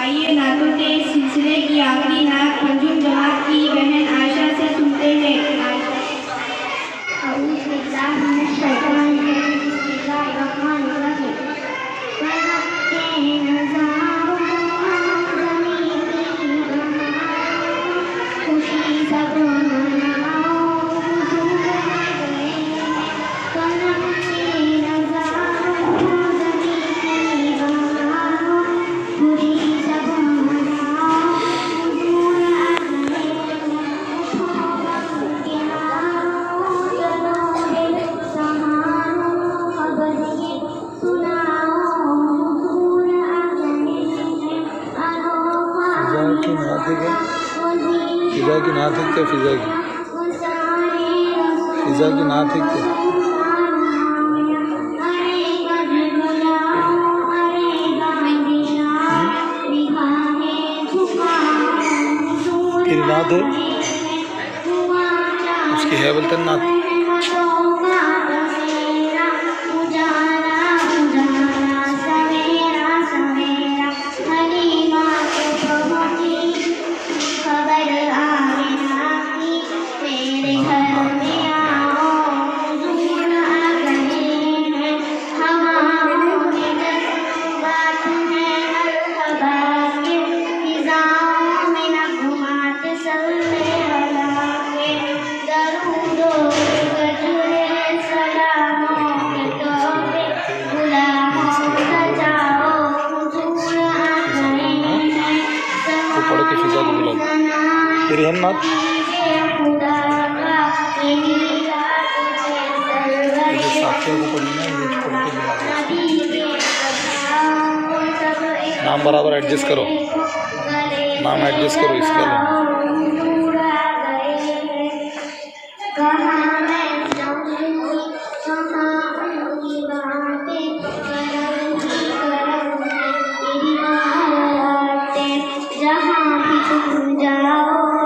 आइए नातों के सिलसिले की आखिरी नात अंजुम जमात की बहन आयशा से सुनते हैं। फिजा की नात है क्या? फिजा की नात है क्या? तेरी नात है, उसकी है बोलते नात। तेरी है नात, साथियों को पढ़ना है, नाम बराबर एडजस्ट करो, नाम एडजस्ट करो इसका। जहाँ भी तुम जाओ